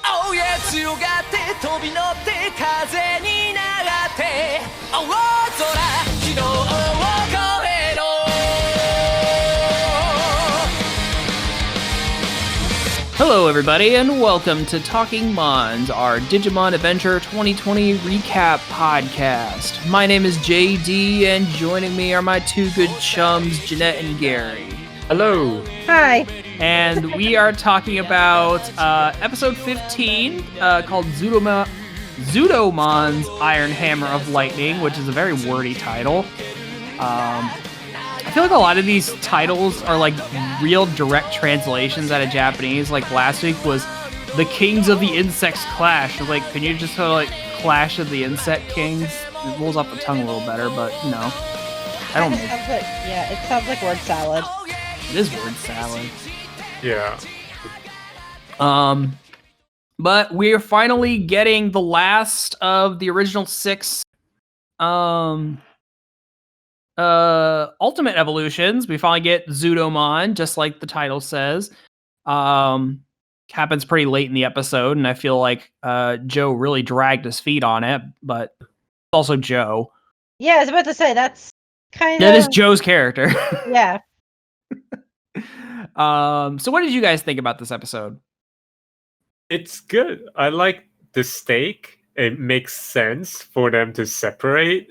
青や強がって飛び乗って風に流って青空昨日を越えろ Hello everybody and welcome to Talking Mons, our Digimon Adventure 2020 recap podcast. My name is JD and joining me are my two good chums, Jeanette and Gary. Hello. Hi. And we are talking about episode 15 called Zudomon's Iron Hammer of Lightning, which is a very wordy title. I feel like a lot of these titles are like real direct translations out of Japanese. Like last week was The Kings of the Insects Clash. Like, can you just go like Clash of the Insect Kings? It rolls off the tongue a little better, but no. I don't know. It sounds like word salad. It is word salad. Yeah. But we're finally getting the last of the original 6 ultimate evolutions. We finally get Zudomon, just like the title says. Happens pretty late in the episode, and I feel like Joe really dragged his feet on it, but also Joe. Yeah, I was about to say that is Joe's character. Yeah. So what did you guys think about this episode? It's good. I like the stake. It makes sense for them to separate.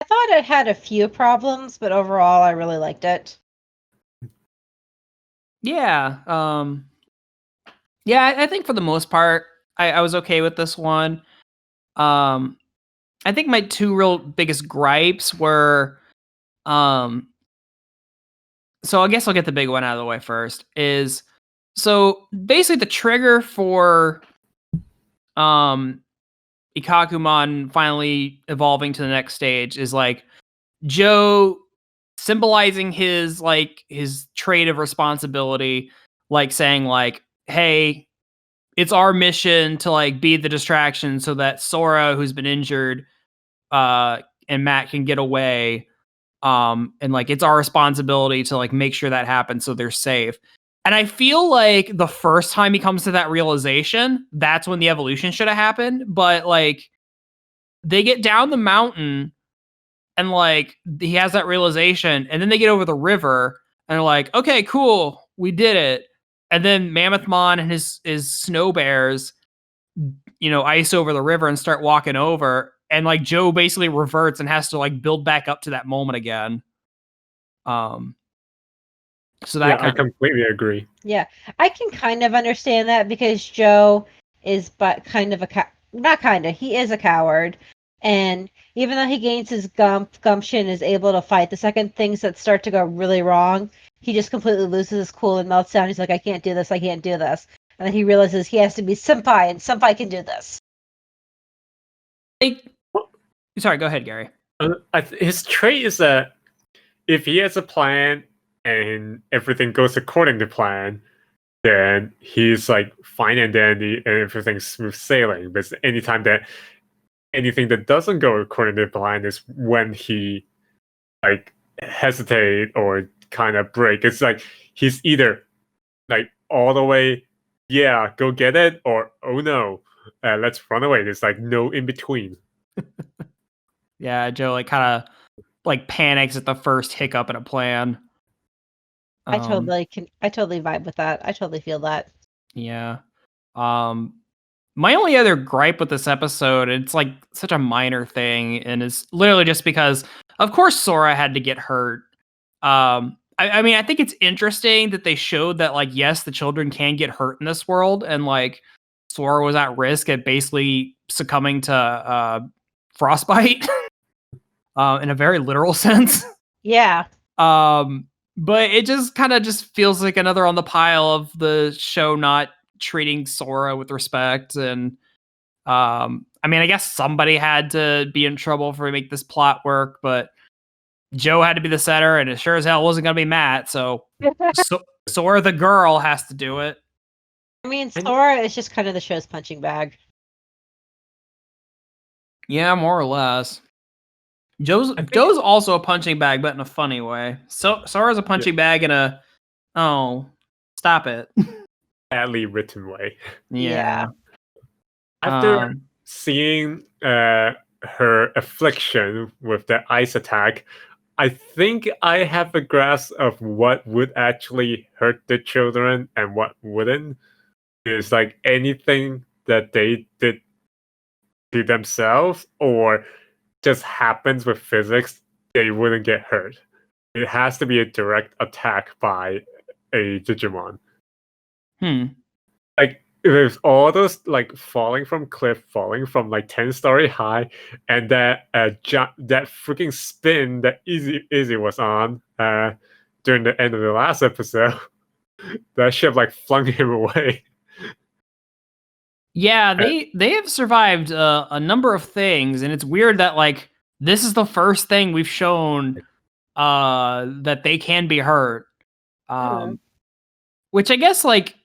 I thought it had a few problems, but overall I really liked it. Yeah. I think for the most part, I was okay with this one. I think my two real biggest gripes were, so I guess I'll get the big one out of the way first, is, so basically the trigger for, Ikakumon finally evolving to the next stage is like Joe symbolizing his trait of responsibility, like saying like, hey, it's our mission to like be the distraction so that Sora, who's been injured, and Matt can get away. And like it's our responsibility to like make sure that happens so they're safe. And I feel like the first time he comes to that realization, that's when the evolution should have happened. But like they get down the mountain and like he has that realization, and then they get over the river and they're like, okay, cool, we did it. And then Mammothmon and his snow bears, ice over the river and start walking over. And like Joe basically reverts and has to like build back up to that moment again. So that I completely agree. Yeah, I can kind of understand that because Joe is he is a coward. And even though he gains his gumption, is able to fight the second things that start to go really wrong, he just completely loses his cool and melts down. He's like, I can't do this. And then he realizes he has to be Senpai, and Senpai can do this. Sorry, go ahead, Gary. His trait is that if he has a plan and everything goes according to plan, then he's like fine and dandy and everything's smooth sailing. But anytime that anything that doesn't go according to plan is when he like hesitate or kind of break. It's like he's either like all the way, yeah, go get it, or oh no, let's run away. There's like no in between. Yeah, Joe like kind of like panics at the first hiccup in a plan. I totally vibe with that. I totally feel that. Yeah. My only other gripe with this episode, it's like such a minor thing, and it's literally just because, of course, Sora had to get hurt. I mean, I think it's interesting that they showed that, like, yes, the children can get hurt in this world, and like Sora was at risk at basically succumbing to frostbite in a very literal sense. Yeah. But it just kind of just feels like another on the pile of the show not treating Sora with respect. And I mean, I guess somebody had to be in trouble for make this plot work, but Joe had to be the center, and it sure as hell wasn't going to be Matt. So Sora the girl has to do it. I mean, Sora is just kind of the show's punching bag. Yeah, more or less. Joe's also a punching bag, but in a funny way. So Sora's a punching bag in a, oh, stop it. badly written way. Yeah. After seeing her affliction with the ice attack, I think I have a grasp of what would actually hurt the children and what wouldn't. Is like anything that they did to themselves or just happens with physics, they wouldn't get hurt. It has to be a direct attack by a Digimon. Like there's all those like falling from cliff, falling from like 10-story high, and that that freaking spin that Easy was on during the end of the last episode. That shit like flung him away. Yeah, they have survived a number of things, and it's weird that like this is the first thing we've shown that they can be hurt. Which I guess like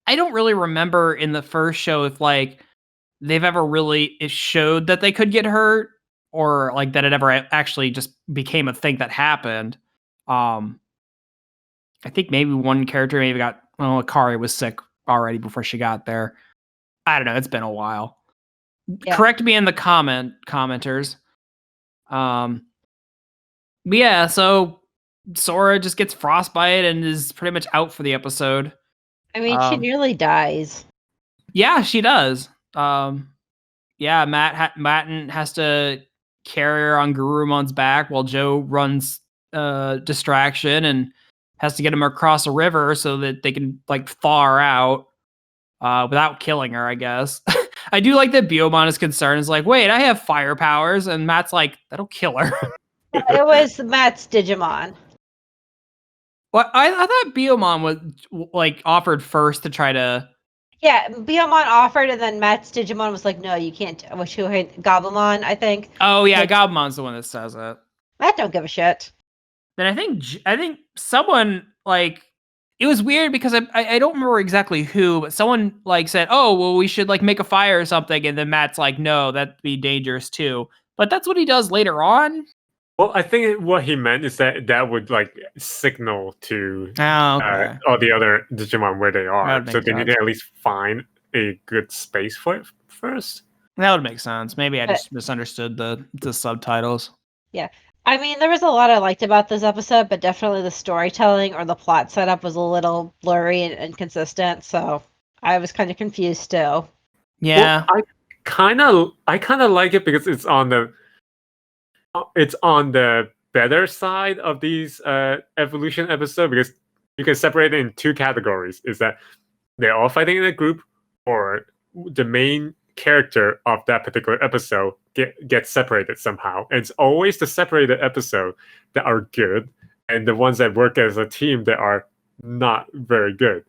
I don't really remember in the first show if like they've ever really showed that they could get hurt or like that it ever actually just became a thing that happened. I think maybe one character maybe got Akari was sick already before she got there. I don't know. It's been a while. Yeah. Correct me in the commenters. But yeah, so Sora just gets frostbite and is pretty much out for the episode. I mean, she nearly dies. Yeah, she does. Yeah, Matten has to carry her on Gurumon's back while Joe runs distraction and has to get him across a river so that they can like thaw her out without killing her, I guess. I do like that Biomon is concerned. Is like, wait, I have fire powers, and Matt's like, that'll kill her. It was Matt's Digimon. Well, I thought Biomon was like offered first to try to. Yeah, Biomon offered, and then Matt's Digimon was like, "No, you can't." Gabumon, I think. Oh yeah, Gabumon's the one that says it. Matt don't give a shit. Then I think someone like it was weird because I don't remember exactly who, but someone like said, "Oh, well, we should like make a fire or something," and then Matt's like, "No, that'd be dangerous too." But that's what he does later on. Well, I think what he meant is that would like signal to all the other Digimon where they are, so they need to at least find a good space for it first. That would make sense. Maybe I just misunderstood the subtitles. Yeah. I mean, there was a lot I liked about this episode, but definitely the storytelling or the plot setup was a little blurry and inconsistent, so I was kind of confused too. Yeah. Well, I kind of like it because it's on the better side of these evolution episodes because you can separate it in two categories. Is that they're all fighting in a group or the main character of that particular episode gets separated somehow. And it's always the separated episode that are good and the ones that work as a team that are not very good.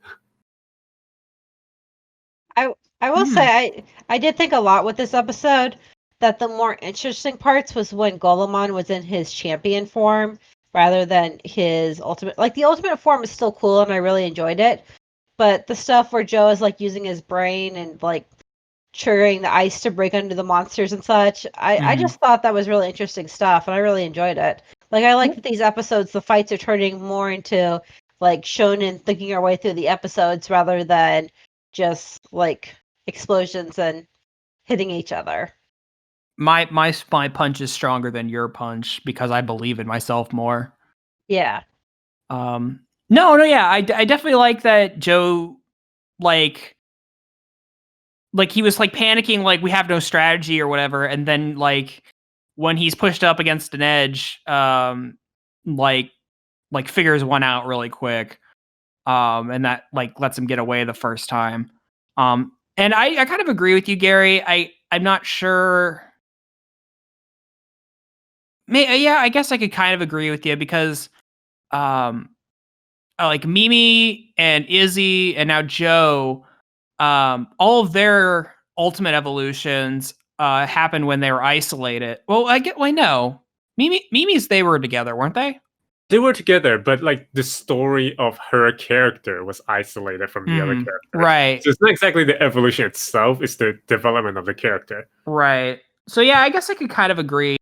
I will say I did think a lot with this episode that the more interesting parts was when Golemon was in his champion form rather than his ultimate. Like the ultimate form is still cool and I really enjoyed it, but the stuff where Joe is like using his brain and like triggering the ice to break under the monsters and such, I just thought that was really interesting stuff and I really enjoyed it. Like I like that these episodes, the fights are turning more into like shonen thinking our way through the episodes rather than just like explosions and hitting each other. My punch is stronger than your punch because I believe in myself more. Yeah. Yeah, I definitely like that Joe like he was like panicking like we have no strategy or whatever, and then like when he's pushed up against an edge, like figures one out really quick. And that like lets him get away the first time. And I kind of agree with you, Gary. I'm not sure. Yeah, I guess I could kind of agree with you because, like Mimi and Izzy and now Joe, all of their ultimate evolutions happened when they were isolated. Well, no. Mimi's they were together, weren't they? They were together, but like the story of her character was isolated from the other characters. Right. So it's not exactly the evolution itself, it's the development of the character. Right. So yeah, I guess I could kind of agree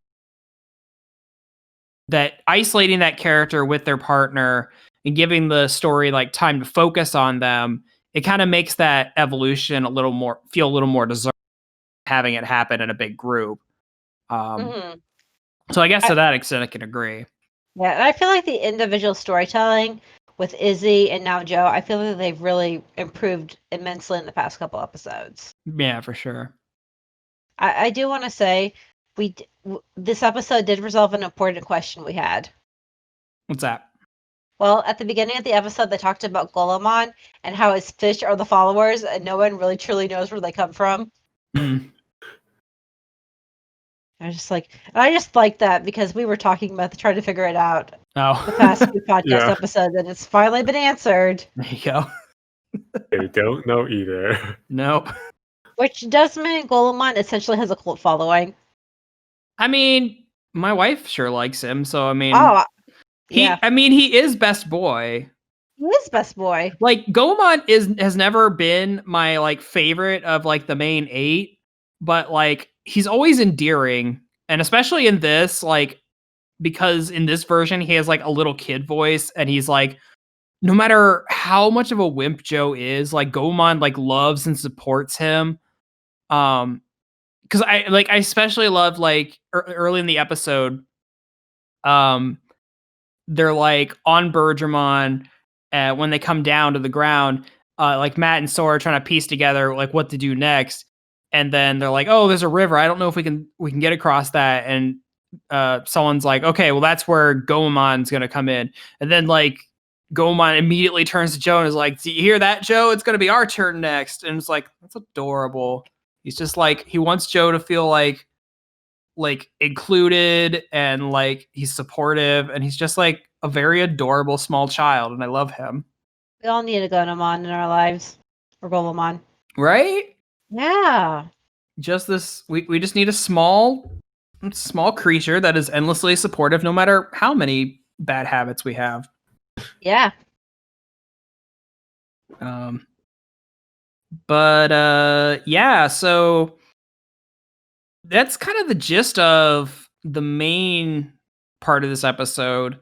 that isolating that character with their partner and giving the story like time to focus on them it kind of makes that evolution feel a little more deserved, having it happen in a big group. Mhm. So I guess to that extent, I can agree. Yeah, and I feel like the individual storytelling with Izzy and now Joe, I feel like they've really improved immensely in the past couple episodes. Yeah, for sure. I do want to say this episode did resolve an important question we had. What's that? Well, at the beginning of the episode, they talked about Golemon and how his fish are the followers, and no one really truly knows where they come from. Mm. I just like that because we were talking about trying to figure it out Oh, the past few podcast Yeah. episodes, and it's finally been answered. there you go. They don't know either. Nope. Which does mean Golemon essentially has a cult following. I mean, my wife sure likes him, so I mean, Oh, yeah, he is best boy. he is best boy. Like Goemon has never been my like favorite of like the main 8, but like he's always endearing, and especially in this, like, because in this version he has like a little kid voice, and he's like, no matter how much of a wimp Joe is, like Goemon like loves and supports him. Because I especially love like early in the episode, um they're like on Bergermon, when they come down to the ground, like Matt and Sora are trying to piece together like what to do next, and then they're like, "Oh, there's a river. I don't know if we can get across that." And someone's like, "Okay, well that's where Goemon's gonna come in," and then like Goemon immediately turns to Joe and is like, "Do you hear that, Joe? It's gonna be our turn next." And it's like, that's adorable. He's just like, he wants Joe to feel like included, and like he's supportive, and he's just like a very adorable small child, and I love him. We all need a Golemon in our lives, or Golemon. Right? Yeah, Just this, we just need a small creature that is endlessly supportive no matter how many bad habits we have. yeah. But yeah, so that's kind of the gist of the main part of this episode.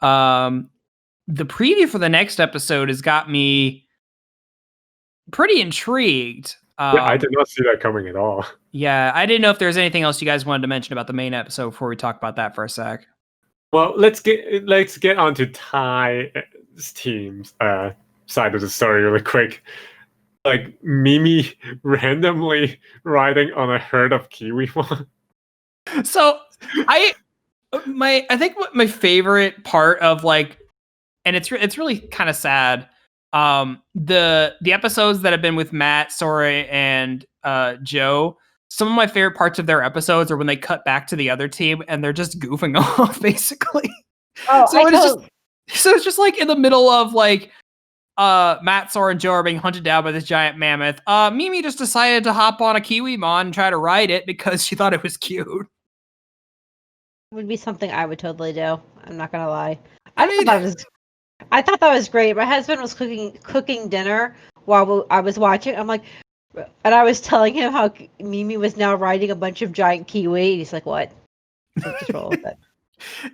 The preview for the next episode has got me pretty intrigued. Yeah, I did not see that coming at all. Yeah, I didn't know if there's anything else you guys wanted to mention about the main episode before we talk about that for a sec. Well, let's get on to Ty's team's side of the story really quick. Like Mimi randomly riding on a herd of Kiwimon. So I think what my favorite part of like, and it's really kind of sad. The episodes that have been with Matt, Sora, and Joe. Some of my favorite parts of their episodes are when they cut back to the other team and they're just goofing off, basically. Oh, So it's just like in the middle of like Matt, Sora, and Joe are being hunted down by this giant mammoth. Mimi just decided to hop on a Kiwimon and try to ride it because she thought it was cute. would be something I would totally do. I'm not gonna lie. I mean, I thought that was great. My husband was cooking dinner while I was watching. I'm like, and I was telling him how Mimi was now riding a bunch of giant kiwi. And he's like, "What?" Like, just roll with it.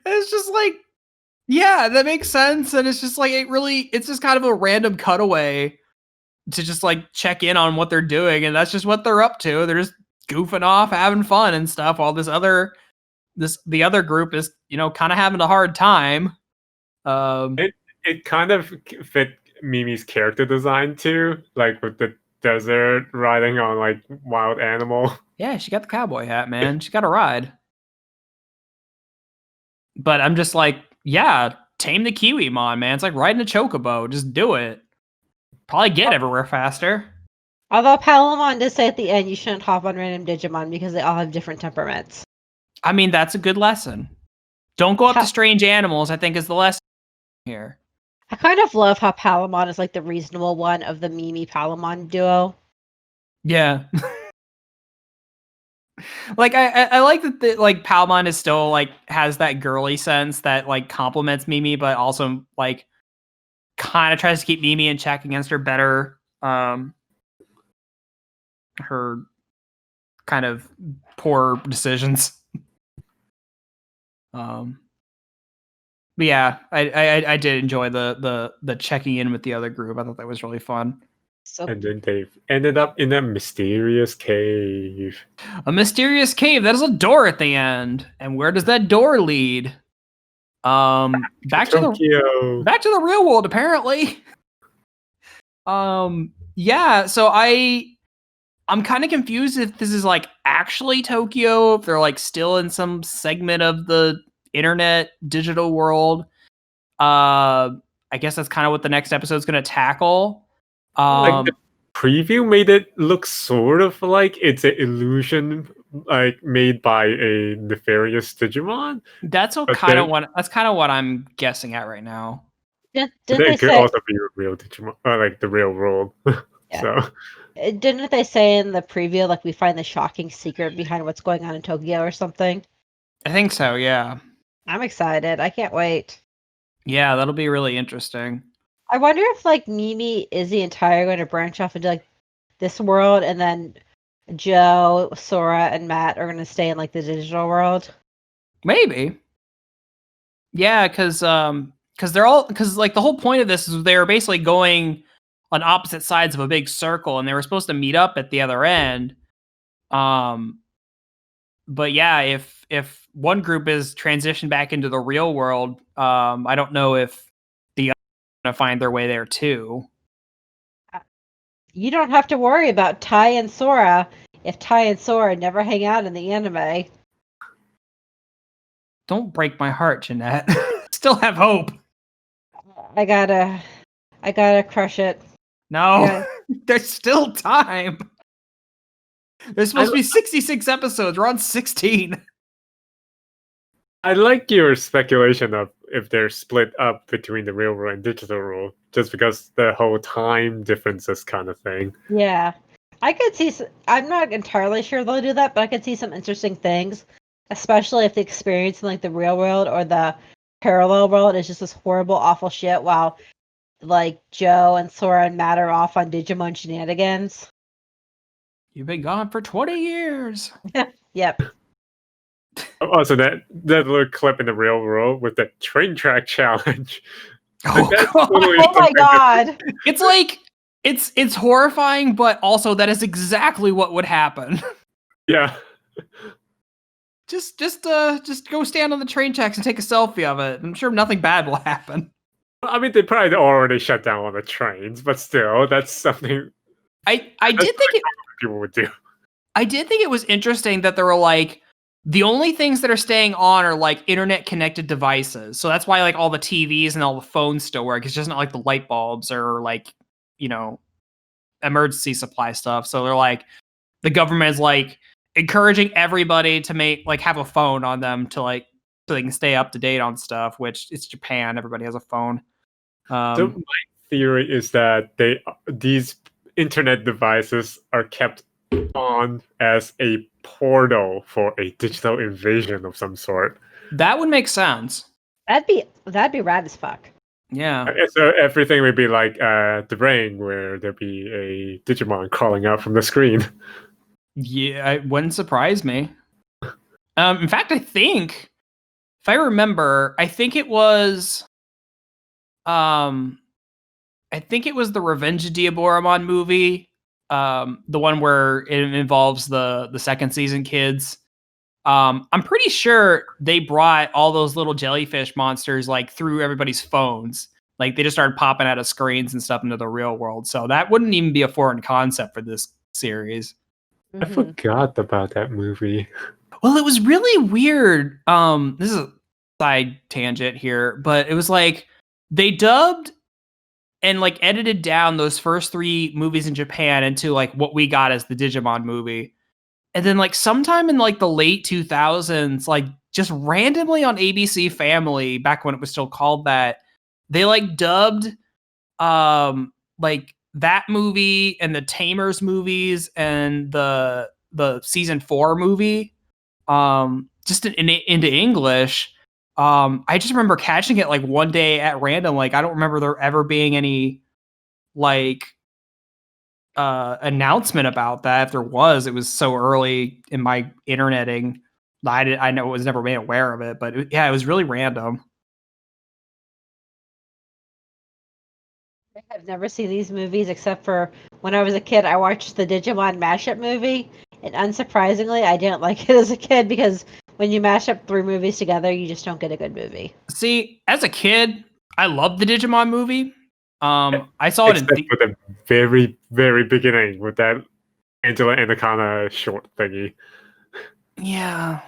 it's just like, yeah, that makes sense, and it's just like it's just kind of a random cutaway to just like check in on what they're doing, and that's just what they're up to. They're just goofing off, having fun and stuff, while the other group is, kind of having a hard time. It kind of fit Mimi's character design too, like with the desert riding on like wild animal. Yeah, she got the cowboy hat, man. She got a ride. But I'm just like, yeah, tame the Kiwimon, man. It's like riding a chocobo. Just do it. Probably get everywhere faster. Although Palamon did say at the end you shouldn't hop on random Digimon because they all have different temperaments. I mean, that's a good lesson. Don't go up to strange animals, I think, is the lesson here. I kind of love how Palamon is like the reasonable one of the Mimi Palamon duo. Yeah. Like I like that like Palmon is still like has that girly sense that like compliments Mimi, but also like kind of tries to keep Mimi in check against her better her kind of poor decisions. But yeah, I did enjoy the checking in with the other group. I thought that was really fun. So And then they've ended up in a mysterious cave. A mysterious cave that has a door at the end. And where does that door lead? Back to Tokyo. the real world, apparently. Yeah, so I'm kind of confused if this is like actually Tokyo, if they're like still in some segment of the internet digital world. I guess that's kind of what the next episode's going to tackle. Like the preview made it look sort of like it's an illusion, like made by a nefarious Digimon. That's kind of what I'm guessing at right now. didn't It they could say? also be a real Digimon, like the real world. Yeah. So Didn't they say in the preview like we find the shocking secret behind what's going on in Tokyo or something? I think so, yeah. I'm excited. I can't wait. Yeah, that'll be really interesting. I wonder if like Mimi, Izzy, and Ty are going to branch off into like this world, and then Joe, Sora, and Matt are going to stay in like the digital world. Maybe. Yeah, because like the whole point of this is they're basically going on opposite sides of a big circle, and they were supposed to meet up at the other end. But yeah, if one group is transitioned back into the real world, I don't know if the other are gonna find their way there too. You don't have to worry about Ty and Sora if Ty and Sora never hang out in the anime. Don't break my heart, Jeanette. Still have hope. I gotta crush it. No, Yeah. there's still time. There's supposed to be 66 episodes. We're on 16. I like your speculation of if they're split up between the real world and digital world, just because the whole time differences kind of thing. Yeah. I could see. I'm not entirely sure they'll do that, but I could see some interesting things, especially if the experience in like the real world or the parallel world is just this horrible, awful shit, while like Joe and Sora and Matt are off on Digimon shenanigans. You've been gone for 20 years. Yep. Also, that little clip in the real world with the train track challenge. Oh, That's God. totally Oh my something that- god. It's like it's horrifying, but also that is exactly what would happen. Yeah. Just go stand on the train tracks and take a selfie of it. I'm sure nothing bad will happen. I mean, they probably already shut down all the trains, but still, that's something I did think people would do. I did think it was interesting that there were like the only things that are staying on are like internet connected devices. So that's why like all the TVs and all the phones still work. It's just not like the light bulbs or like, emergency supply stuff. So they're like the government is like encouraging everybody to have a phone on them to like so they can stay up to date on stuff, which it's Japan, everybody has a phone. So my theory is that these internet devices are kept on as a portal for a digital invasion of some sort. That would make sense. That'd be rad as fuck. Yeah. So everything would be like the Ring, where there'd be a Digimon crawling out from the screen. Yeah, it wouldn't surprise me. In fact, I think if I remember, I think it was the Revenge of Diaboromon movie. The one where it involves the second season kids. I'm pretty sure they brought all those little jellyfish monsters like through everybody's phones. Like they just started popping out of screens and stuff into the real world. So that wouldn't even be a foreign concept for this series. I forgot about that movie. Well, it was really weird. This is a side tangent here, but it was like they dubbed and like edited down those first 3 movies in Japan into like what we got as the Digimon movie. And then like sometime in like the late 2000s, like just randomly on ABC Family, back when it was still called that, they like dubbed like that movie and the Tamers movies and the season 4 movie just into English. I just remember catching it like one day at random. Like I don't remember there ever being any like announcement about that. If there was, it was so early in my interneting. I know was never made aware of it, but it was really random. I've never seen these movies except for when I was a kid. I watched the Digimon mashup movie, and unsurprisingly, I didn't like it as a kid because when you mash up 3 movies together, you just don't get a good movie. See, as a kid, I loved the Digimon movie. I saw it in Except for the very, very beginning with that Angela Anaconda short thingy. yeah.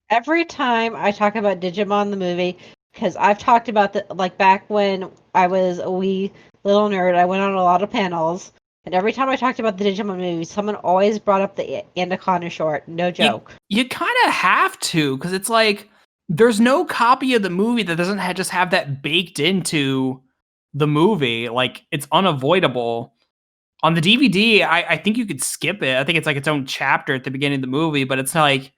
Every time I talk about Digimon the movie, because I've talked about the like back when I was a wee little nerd, I went on a lot of panels, and every time I talked about the Digimon movie, someone always brought up the Anaconda short. No joke. You kind of have to, because it's like there's no copy of the movie that doesn't just have that baked into the movie. Like it's unavoidable. On the DVD, I think you could skip it. I think it's like its own chapter at the beginning of the movie, but it's not like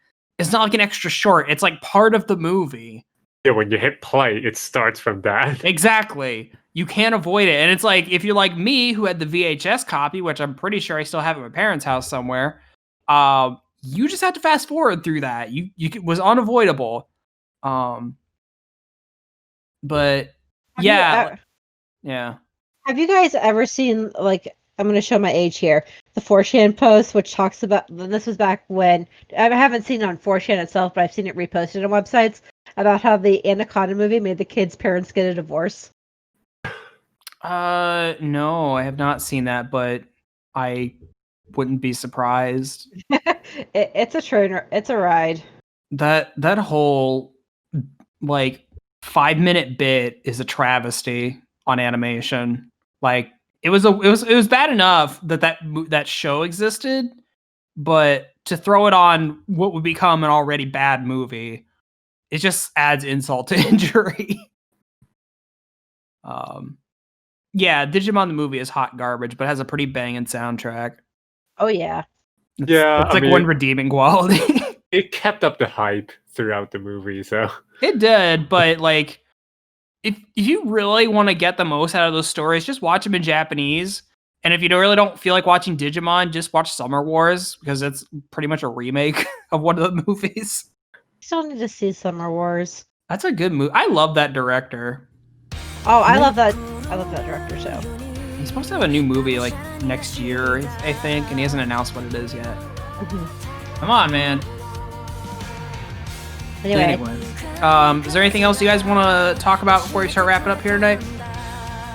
an extra short. It's like part of the movie. Yeah, when you hit play, it starts from that. Exactly. You can't avoid it. And it's like if you're like me who had the VHS copy, which I'm pretty sure I still have at my parents' house somewhere, you just have to fast forward through that. It was unavoidable. But yeah. Yeah. Have you guys ever seen, like, I'm going to show my age here, the 4chan post, which talks about, this was back when, I haven't seen it on 4chan itself, but I've seen it reposted on websites, about how the Anaconda movie made the kids' parents get a divorce? No, I have not seen that, but I wouldn't be surprised. It's a trainer. It's a ride. That whole like 5-minute bit is a travesty on animation. Like it was bad enough that show existed, but to throw it on what would become an already bad movie, it just adds insult to injury. Yeah, Digimon the movie is hot garbage, but has a pretty banging soundtrack. Oh yeah. It's I mean, one redeeming quality. It kept up the hype throughout the movie, so It did, but like if you really want to get the most out of those stories, just watch them in Japanese. And if you really don't feel like watching Digimon, just watch Summer Wars because it's pretty much a remake of one of the movies. Still need to see Summer Wars. That's a good movie. I love that director. Oh, I love that. I love that director too. He's supposed to have a new movie like next year, I think, and he hasn't announced what it is yet. Come on, man. Anyway, is there anything else you guys want to talk about before we start wrapping up here tonight?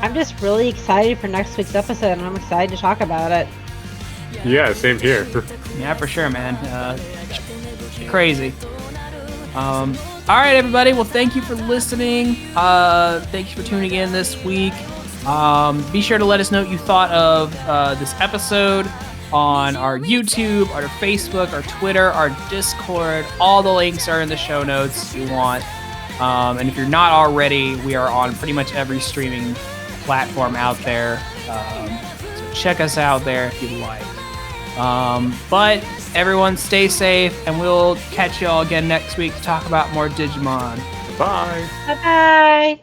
I'm just really excited for next week's episode, and I'm excited to talk about it. yeah, same here. Yeah, for sure, man. Crazy. All right, everybody. Well, thank you for listening. Thank you for tuning in this week. Be sure to let us know what you thought of this episode on our YouTube, our Facebook, our Twitter, our Discord. All the links are in the show notes if you want. And if you're not already, we are on pretty much every streaming platform out there. So check us out there if you'd like. But everyone stay safe, and we'll catch you all again next week to talk about more Digimon. Bye. Bye-bye.